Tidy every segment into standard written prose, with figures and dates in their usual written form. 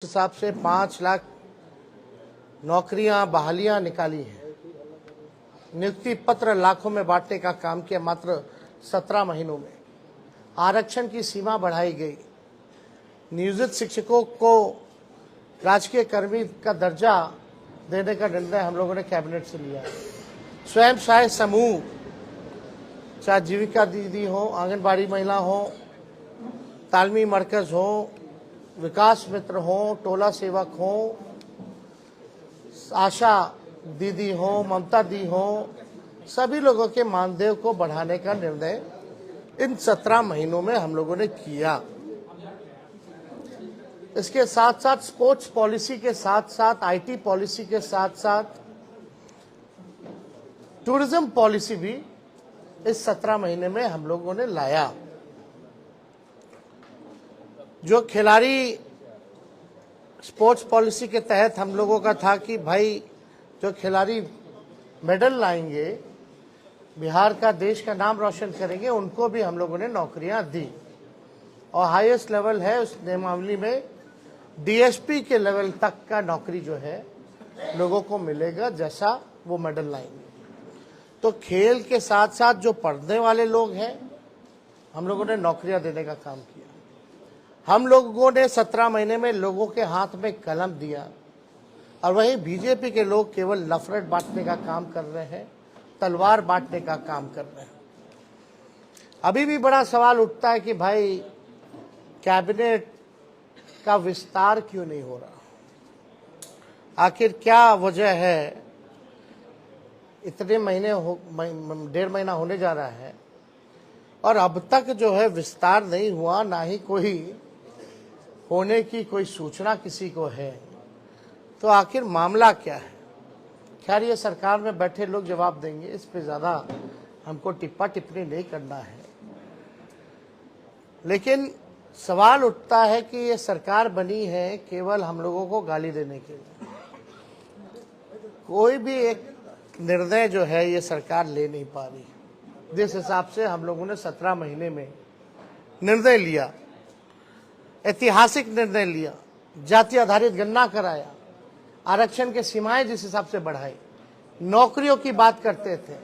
हिसाब से 5 लाख नौकरियां बहालियां निकाली हैं। नियुक्ति पत्र लाखों में बांटने का काम किया मात्र 17 महीनों में। आरक्षण की सीमा बढ़ाई गई। नियोजित शिक्षकों को राजकीय कर्मी का दर्जा देने का निर्णय हम लोगों ने कैबिनेट से लिया। स्वयं सहायता समूह, चाहे जीविका दीदी हो, आंगनबाड़ी महिला हो, तालमी मरकज हो, विकास मित्र हो, टोला सेवक हो, आशा दीदी हो, ममता दी हो, सभी लोगों के मानदेय को बढ़ाने का निर्णय इन 17 महीनों में हम लोगों ने किया। इसके साथ साथ स्पोर्ट्स पॉलिसी के साथ साथ आईटी पॉलिसी के साथ साथ टूरिज्म पॉलिसी भी इस 17 महीने में हम लोगों ने लाया। जो खिलाड़ी स्पोर्ट्स पॉलिसी के तहत हम लोगों का था कि भाई जो खिलाड़ी मेडल लाएंगे, बिहार का, देश का नाम रोशन करेंगे, उनको भी हम लोगों ने नौकरियां दी। और हाईएस्ट लेवल है उस नियमावली में डीएसपी के लेवल तक का नौकरी जो है लोगों को मिलेगा जैसा वो मेडल लाएंगे। तो खेल के साथ साथ जो पढ़ने वाले लोग हैं हम लोगों ने नौकरियां देने का काम किया। हम लोगों ने 17 महीने में लोगों के हाथ में कलम दिया और वहीं बीजेपी के लोग केवल नफरत बांटने का काम कर रहे हैं, तलवार बांटने का काम कर रहे हैं। अभी भी बड़ा सवाल उठता है कि भाई कैबिनेट का विस्तार क्यों नहीं हो रहा, आखिर क्या वजह है। इतने महीने 1.5 महीना होने जा रहा है और अब तक जो है विस्तार नहीं हुआ, ना ही कोई होने की कोई सूचना किसी को है। तो आखिर मामला क्या है। खैर ये सरकार में बैठे लोग जवाब देंगे, इस पे ज्यादा हमको टिप्पा टिप्पणी नहीं करना है। लेकिन सवाल उठता है कि ये सरकार बनी है केवल हम लोगों को गाली देने के लिए। कोई भी एक निर्णय जो है ये सरकार ले नहीं पा रही। जिस हिसाब से हम लोगों ने 17 महीने में निर्णय लिया, ऐतिहासिक निर्णय लिया, जाति आधारित गणना कराया, आरक्षण के सीमाएं जिस हिसाब से बढ़ाई, नौकरियों की बात करते थे,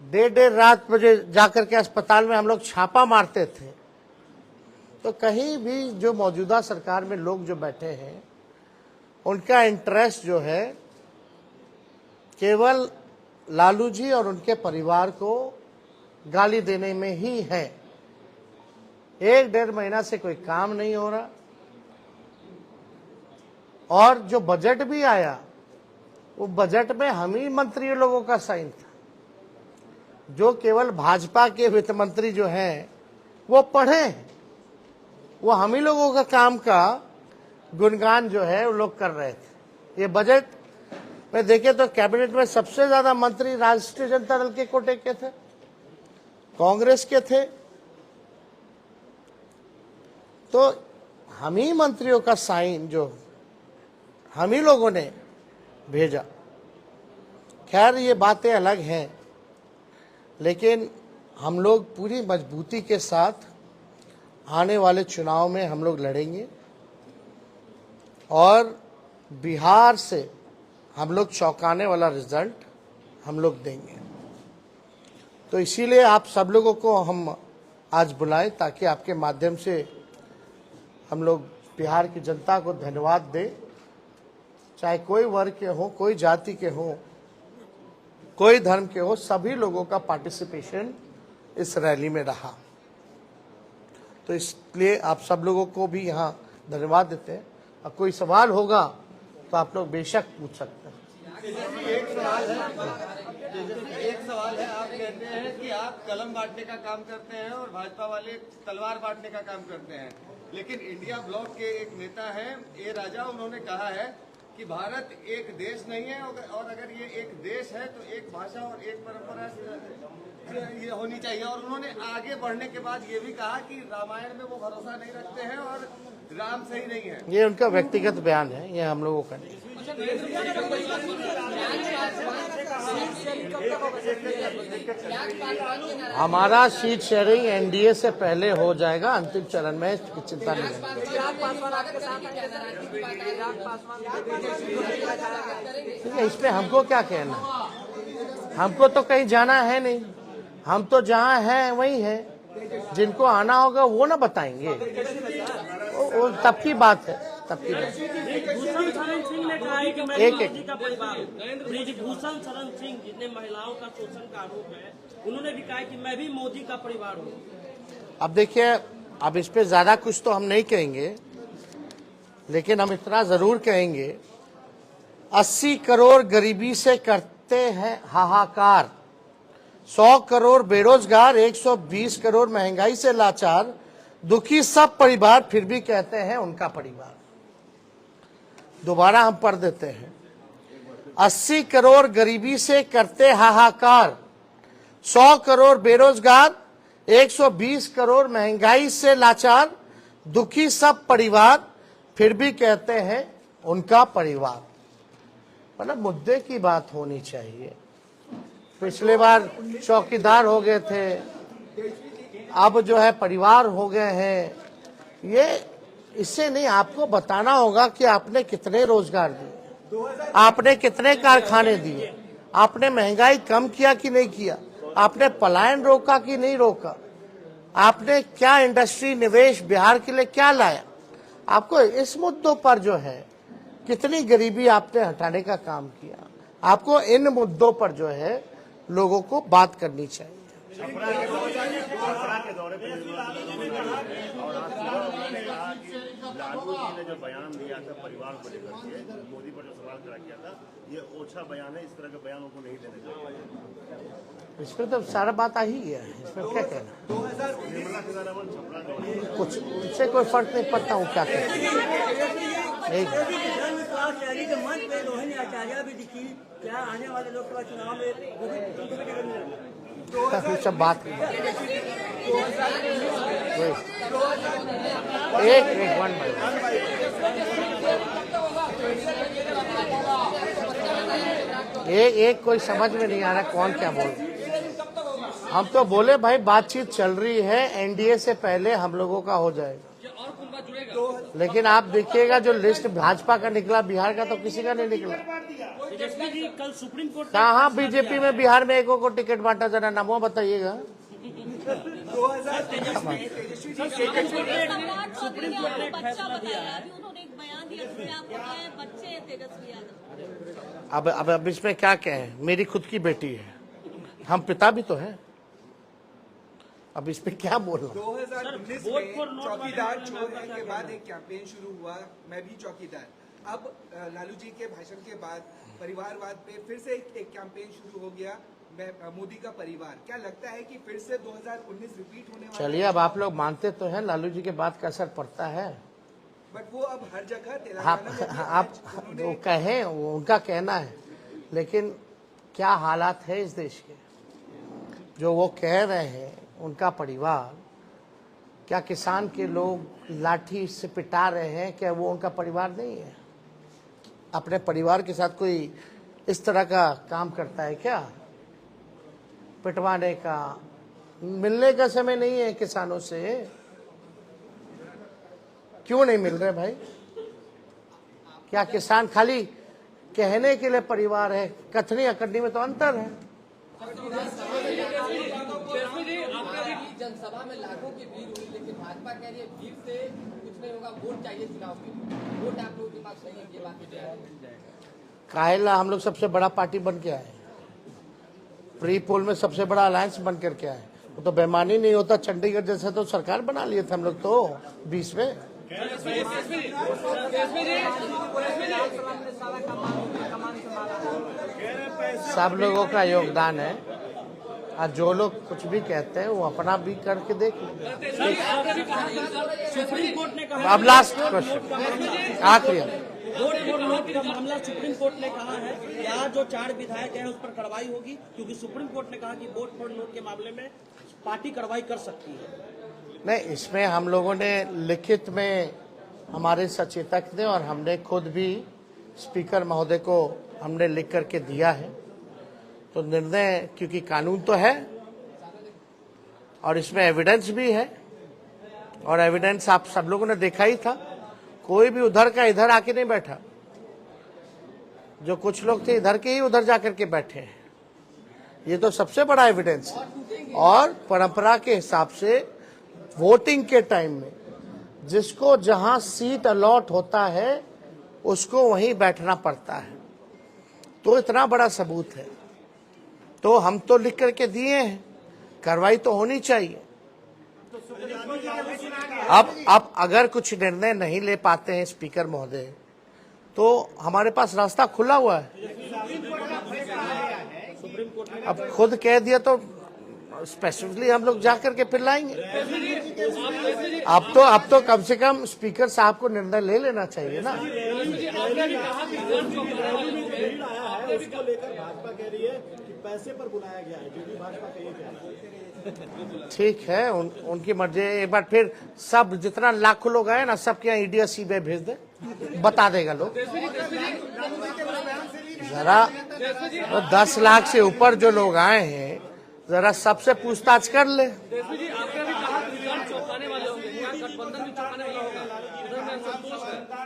देर रात बजे जाकर के अस्पताल में हम लोग छापा मारते थे। तो कहीं भी जो मौजूदा सरकार में लोग जो बैठे हैं उनका इंटरेस्ट जो है केवल लालू जी और उनके परिवार को गाली देने में ही है। 1.5 महीना से कोई काम नहीं हो रहा। और जो बजट भी आया वो बजट में हम ही मंत्री लोगों का साइन था। जो केवल भाजपा के वित्त मंत्री जो हैं वो पढ़े, वो हम ही लोगों का काम का गुणगान जो है वो लोग कर रहे थे। ये बजट में देखे तो कैबिनेट में सबसे ज्यादा मंत्री राष्ट्रीय जनता दल के कोटे के थे, कांग्रेस के थे। तो हम ही मंत्रियों का साइन जो हम ही लोगों ने भेजा। खैर ये बातें अलग हैं, लेकिन हम लोग पूरी मजबूती के साथ आने वाले चुनाव में हम लोग लड़ेंगे और बिहार से हम लोग चौंकाने वाला रिजल्ट हम लोग देंगे। तो इसीलिए आप सब लोगों को हम आज बुलाएं ताकि आपके माध्यम से हम लोग बिहार की जनता को धन्यवाद दें। चाहे कोई वर्ग के हो, कोई जाति के हो, कोई धर्म के हो, सभी लोगों का पार्टिसिपेशन इस रैली में रहा। तो इसलिए आप सब लोगों को भी यहाँ धन्यवाद देते हैं। और कोई सवाल होगा तो आप लोग बेशक पूछ सकते हैं। एक सवाल है, आप कहते हैं कि आप कलम बांटने का काम करते हैं और भाजपा वाले तलवार बांटने का काम करते हैं, लेकिन इंडिया ब्लॉक के एक नेता हैं ए राजा, उन्होंने कहा है कि भारत एक देश नहीं है और अगर ये एक देश है तो एक भाषा और एक परंपरा ये होनी चाहिए। और उन्होंने आगे बढ़ने के बाद ये भी कहा कि रामायण में वो भरोसा नहीं रखते हैं और राम सही नहीं है। ये उनका व्यक्तिगत बयान है, ये हम लोगों का नहीं। हमारा सीट शेयरिंग एनडीए से पहले हो जाएगा, अंतिम चरण में चिंता नहीं है। इसमें हमको क्या कहना, हमको तो कहीं जाना है नहीं, हम तो जहाँ हैं वही है, जिनको आना होगा वो ना बताएंगे, वो तब की बात है, तब की बात। ब्रिजभूषण शरण सिंह ने कहा है कि मैं एक- मोदी का परिवार हूं। ब्रिजभूषण शरण सिंह जितने महिलाओं का शोषण का आरोप है, उन्होंने भी कहा है कि मैं भी मोदी का परिवार हूँ। अब देखिए, अब इस पे ज्यादा कुछ तो हम नहीं कहेंगे, लेकिन हम इतना जरूर कहेंगे, 80 करोड़ गरीबी से करते हैं हाहाकार, 100 करोड़ बेरोजगार, 120 करोड़ महंगाई से लाचार, दुखी सब परिवार, फिर भी कहते हैं उनका परिवार। दोबारा हम पढ़ देते हैं, 80 करोड़ गरीबी से करते हाहाकार, 100 करोड़ बेरोजगार, 120 करोड़ महंगाई से लाचार, दुखी सब परिवार, फिर भी कहते हैं उनका परिवार। मतलब मुद्दे की बात होनी चाहिए। पिछले बार चौकीदार हो गए थे, अब जो है परिवार हो गए हैं। ये इससे नहीं, आपको बताना होगा कि आपने कितने रोजगार दिए, आपने कितने कारखाने दिए, आपने महंगाई कम किया कि नहीं किया, आपने पलायन रोका कि नहीं रोका, आपने क्या इंडस्ट्री निवेश बिहार के लिए क्या लाया। आपको इस मुद्दों पर जो है कितनी गरीबी आपने हटाने का काम किया, आपको इन मुद्दों पर जो है लोगों को बात करनी चाहिए। लालू जी ने जो बयान दिया था परिवार को लेकर के, मोदी पर जो सवाल खड़ा किया था, ये ओछा बयान है, इस तरह के बयानों को नहीं देने चाहिए। इसमें तो सारा बात आ ही गया है, इसमें क्या कहना, निर्मला सीतारमण छपरा दौरे कुछ उससे कोई फर्क नहीं पड़ता हूँ क्या कहना। शहरी के मंच पे रोहिणी आचार्य भी दिखी, क्या आने वाले लोकसभा चुनाव में सब बात एक वन एक कोई समझ में नहीं आ रहा कौन क्या बोल। हम तो बोले भाई बातचीत चल रही है, एनडीए से पहले हम लोगों का हो जाएगा, लेकिन आप देखिएगा जो लिस्ट भाजपा का निकला, बिहार का तो किसी का नहीं निकला। तेजस्वी जी कल सुप्रीम कोर्ट कहाँ बीजेपी में बिहार में एकों को टिकट बांटा, जरा नामों बताइएगा। सुप्रीम कोर्ट ने एक फैसला दिया है। उन्होंने एक बयान दिया जिसमें आपको क्या है, बच्चे हैं तेजस्वी यादव। अब इसमें क्या कहें, मेरी खुद की बेटी है, हम पिता भी तो हैं, अब इस पे क्या बोलना। 2019 में चौकीदार छोड़ने के बाद एक कैंपेन शुरू हुआ, मैं भी चौकीदार। अब लालू जी के भाषण के बाद परिवारवाद पे फिर से एक कैंपेन शुरू हो गया, मैं मोदी का परिवार। क्या लगता है कि फिर से 2019 रिपीट होने वाला है? चलिए, अब आप लोग मानते तो हैं लालू जी के बात का असर पड़ता है, बट वो अब हर जगह तेलंगाना में भी आप वो कहें, वो उनका कहना है, लेकिन क्या हालात है इस देश के, जो वो कह रहे हैं उनका परिवार, क्या किसान के लोग लाठी से पिटा रहे हैं, क्या वो उनका परिवार नहीं है? अपने परिवार के साथ कोई इस तरह का काम करता है क्या, पिटवाने का? मिलने का समय नहीं है किसानों से, क्यों नहीं मिल रहे भाई? क्या किसान खाली कहने के लिए परिवार है? कथनी अकड़नी में तो अंतर है। जनसभा में लाखों की भीड़ हुई, लेकिन भाजपा कह रही है भीड़ से कुछ नहीं होगा, वोट चाहिए चुनाव के लिए। वोट आप लोगों के पास सही है, ये बात काहेला हम लोग सबसे बड़ा पार्टी बन के आए, प्री पोल में सबसे बड़ा अलायंस बन करके आए। वो तो बेमानी नहीं होता, चंडीगढ़ जैसे तो सरकार बना लिए थे हम लोग तो 20 में। सब लोगों का योगदान है, और जो लोग कुछ भी कहते हैं वो अपना भी करके देख लेंगे। सुप्रीम कोर्ट ने कहा, अब लास्ट क्वेश्चन, आखिरी। वोट फॉर नोट का मामला सुप्रीम कोर्ट ने कहा है यहाँ जो 4 विधायक हैं उस पर कार्रवाई होगी, क्योंकि सुप्रीम कोर्ट ने कहा कि वोट फॉर नोट के मामले में पार्टी कार्रवाई कर सकती है। नहीं, इसमें हम लोगों ने लिखित में, हमारे सचेतक ने और हमने खुद भी स्पीकर महोदय को हमने लिख करके दिया है तो निर्णय, क्योंकि कानून तो है और इसमें एविडेंस भी है, और एविडेंस आप सब लोगों ने देखा ही था। कोई भी उधर का इधर आके नहीं बैठा, जो कुछ लोग थे इधर के ही उधर जाकर के बैठे हैं। ये तो सबसे बड़ा एविडेंस है। और परंपरा के हिसाब से वोटिंग के टाइम में जिसको जहां सीट अलॉट होता है उसको वहीं बैठना पड़ता है। तो इतना बड़ा सबूत है, तो हम तो लिख करके दिए हैं, कार्रवाई तो होनी चाहिए। अब अगर कुछ निर्णय नहीं ले पाते हैं स्पीकर महोदय, तो हमारे पास रास्ता खुला हुआ है। अब खुद कह दिया तो स्पेसिफिकली हम लोग जाकर के फिर लाएंगे। अब तो कम से कम स्पीकर साहब को निर्णय ले लेना चाहिए ना। उसको लेकर भाजपा कह रही है कि पैसे पर बुलाया गया है, जो भी भाजपा कही। ठीक है, उनकी मर्जी। एक बार फिर सब जितना लाखों लोग आए ना, सबके यहाँ ईडी सीबीआई भेज दे, बता देगा लोग। जरा 10 लाख से ऊपर जो लोग आए हैं, जरा सबसे पूछताछ कर ले।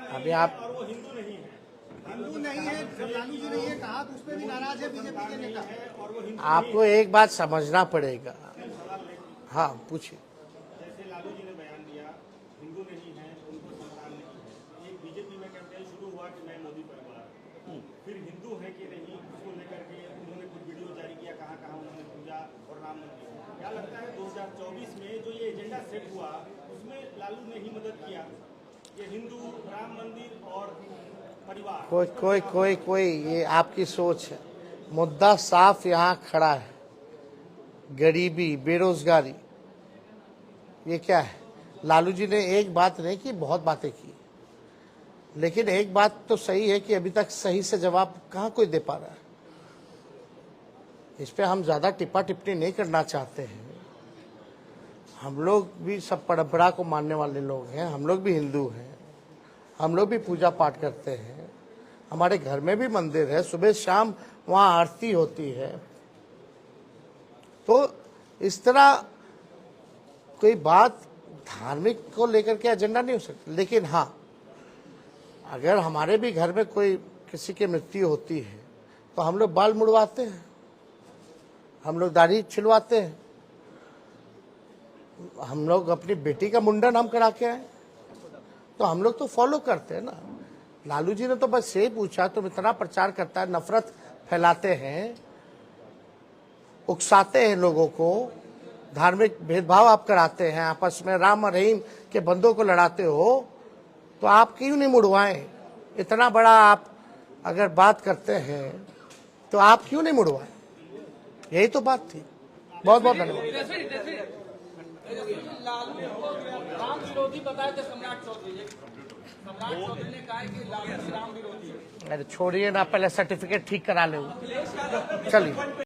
अभी आप हिंदू नहीं है, जब लालू जी ने ये कहा तो उस पर भी नाराज है बीजेपी के नेता। आपको एक बात समझना पड़ेगा। हाँ, पूछिए। जैसे लालू जी ने बयान दिया, हिंदू नहीं है, उनको संतान नहीं। एक बीजेपी में कैंपेन शुरू हुआ कि मैं मोदी परिवार, फिर हिंदू है कि नहीं उसको लेकर के उन्होंने कुछ वीडियो जारी किया, कहाँ कहाँ उन्होंने पूजा और राम मंदिर। क्या लगता है 2024 में जो ये एजेंडा सेट हुआ उसमें लालू ने ही मदद किया, ये हिंदू, राम मंदिर और परिवार। कोई ये आपकी सोच है। मुद्दा साफ यहाँ खड़ा है, गरीबी, बेरोजगारी। ये क्या है? लालू जी ने एक बात नहीं की, बहुत बातें की, लेकिन एक बात तो सही है कि अभी तक सही से जवाब कहाँ कोई दे पा रहा है। इस पे हम ज्यादा टिप्पा टिप्पणी नहीं करना चाहते हैं। हम लोग भी सब परंपरा को मानने वाले लोग हैं, हम लोग भी हिंदू हैं, हम लोग भी पूजा पाठ करते हैं, हमारे घर में भी मंदिर है, सुबह शाम वहाँ आरती होती है। तो इस तरह कोई बात धार्मिक को लेकर के एजेंडा नहीं हो सकती। लेकिन हाँ, अगर हमारे भी घर में कोई किसी की मृत्यु होती है तो हम लोग बाल मुड़वाते हैं, हम लोग दाढ़ी छिलवाते हैं, हम लोग अपनी बेटी का मुंडन हम करा के आए, तो हम लोग तो फॉलो करते हैं ना। लालू जी ने तो बस यही पूछा, तुम इतना प्रचार करता है, नफरत फैलाते हैं, उकसाते हैं लोगों को, धार्मिक भेदभाव आप कराते हैं, आपस में राम और रहीम के बंदों को लड़ाते हो, तो आप क्यों नहीं मुड़वाएं? इतना बड़ा आप अगर बात करते हैं तो आप क्यों नहीं मुड़वाएं? यही तो बात थी। बहुत बहुत धन्यवाद। राम विरोधी बताए थे सम्राट चौधरी ने कहा कि लालू राम विरोधी है। अरे छोड़िए ना, पहले सर्टिफिकेट ठीक करा ले। चलिए।